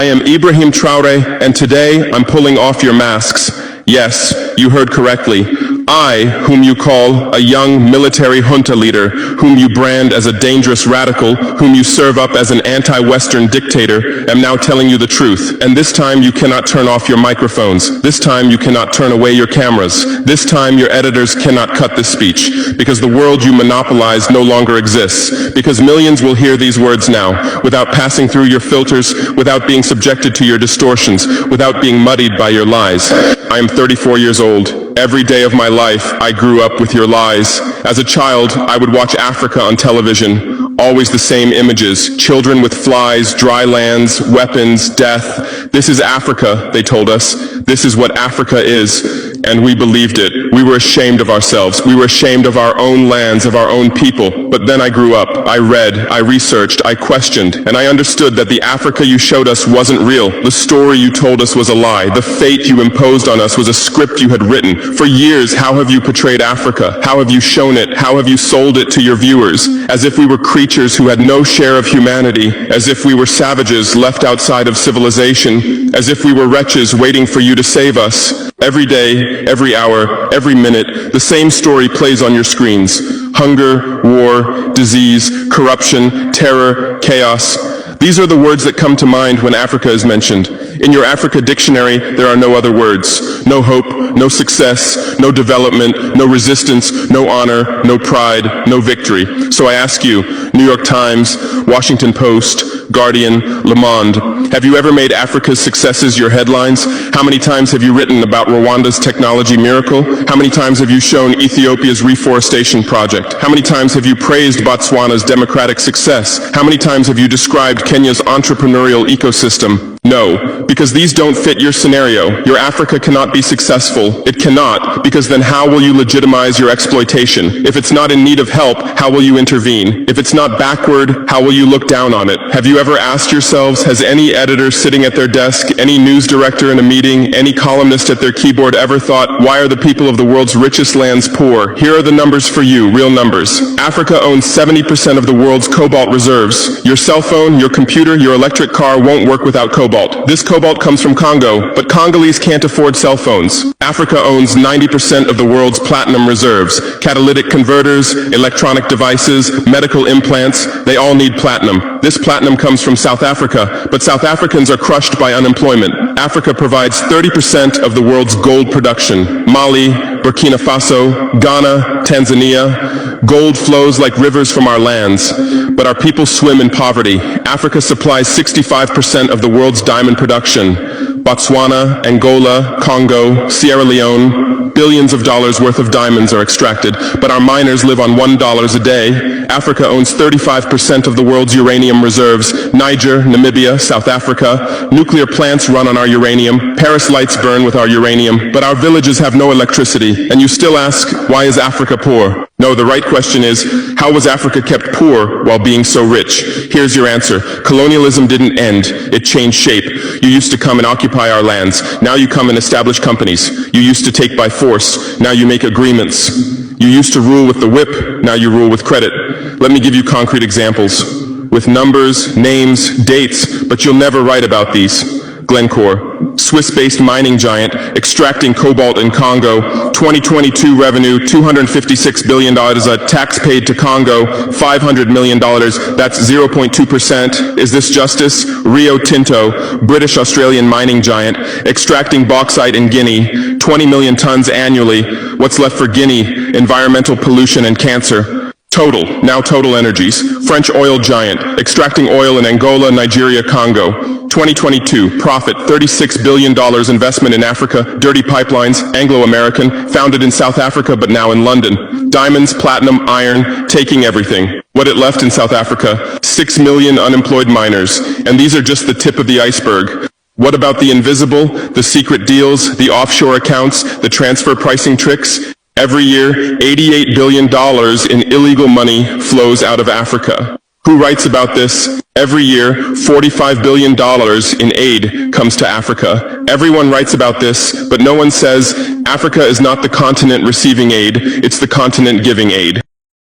I am Ibrahim Traore, and today I'm pulling off your masks. Yes, you heard correctly. I, whom you call a young military junta leader, whom you brand as a dangerous radical, whom you serve up as an anti-Western dictator, am now telling you the truth. And this time you cannot turn off your microphones. This time you cannot turn away your cameras. This time your editors cannot cut this speech, because the world you monopolize no longer exists. Because millions will hear these words now, without passing through your filters, without being subjected to your distortions, without being muddied by your lies. I am 34 years old. Every day of my life, I grew up with your lies. As a child, I would watch Africa on television. Always the same images. Children with flies, dry lands, weapons, death. This is Africa, they told us. This is what Africa is. And we believed it. We were ashamed of ourselves. We were ashamed of our own lands, of our own people. But then I grew up. I read, I researched, I questioned, and I understood that the Africa you showed us wasn't real. The story you told us was a lie. The fate you imposed on us was a script you had written. For years, how have you portrayed Africa? How have you shown it? How have you sold it to your viewers? As if we were creatures who had no share of humanity, as if we were savages left outside of civilization, as if we were wretches waiting for you to save us. Every day, every hour, every minute, the same story plays on your screens. Hunger, war, disease, corruption, terror, chaos. These are the words that come to mind when Africa is mentioned. In your Africa dictionary, there are no other words. No hope, no success, no development, no resistance, no honor, no pride, no victory. So I ask you, New York Times, Washington Post, Guardian, Le Monde, have you ever made Africa's successes your headlines? How many times have you written about Rwanda's technology miracle? How many times have you shown Ethiopia's reforestation project? How many times have you praised Botswana's democratic success? How many times have you described Kenya's entrepreneurial ecosystem? No, because these don't fit your scenario. Your Africa cannot be successful. It cannot, because then how will you legitimize your exploitation? If it's not in need of help, how will you intervene? If it's not backward, how will you look down on it? Have you ever asked yourselves, has any editor sitting at their desk, any news director in a meeting, any columnist at their keyboard ever thought, why are the people of the world's richest lands poor? Here are the numbers for you, real numbers. Africa owns 70% of the world's cobalt reserves. Your cell phone, your computer, your electric car won't work without cobalt. This cobalt comes from Congo, but Congolese can't afford cell phones. Africa owns 90% of the world's platinum reserves. Catalytic converters, electronic devices, medical implants, they all need platinum. This platinum comes from South Africa, but South Africans are crushed by unemployment. Africa provides 30% of the world's gold production. Mali, Burkina Faso, Ghana, Tanzania. Gold flows like rivers from our lands, but our people swim in poverty. Africa supplies 65% of the world's diamond production. Botswana, Angola, Congo, Sierra Leone, billions of dollars worth of diamonds are extracted, but our miners live on $1 a day. Africa owns 35% of the world's uranium reserves. Niger, Namibia, South Africa. Nuclear plants run on our uranium. Paris lights burn with our uranium, but our villages have no electricity. And you still ask, why is Africa poor? No, the right question is, how was Africa kept poor while being so rich? Here's your answer. Colonialism didn't end. It changed shape. You used to come and occupy our lands. Now you come and establish companies. You used to take by force. Now you make agreements. You used to rule with the whip. Now you rule with credit. Let me give you concrete examples. With numbers, names, dates, but you'll never write about these. Glencore, Swiss-based mining giant, extracting cobalt in Congo. 2022 revenue, $256 billion, a tax paid to Congo, $500 million, that's 0.2%. Is this justice? Rio Tinto, British-Australian mining giant, extracting bauxite in Guinea, 20 million tons annually. What's left for Guinea? Environmental pollution and cancer. Total, now Total Energies, French oil giant, extracting oil in Angola, Nigeria, Congo. 2022, profit, $36 billion investment in Africa, dirty pipelines, Anglo-American, founded in South Africa but now in London. Diamonds, platinum, iron, taking everything. What it left in South Africa? 6 million unemployed miners, and ththese are just the tip of the iceberg. What about the invisible, the secret deals, the offshore accounts, the transfer pricing tricks? Every year, $88 billion in illegal money flows out of Africa. Who writes about this? Every year, $45 billion in aid comes to Africa. Everyone writes about this, but no one says Africa is not the continent receiving aid, it's the continent giving aid.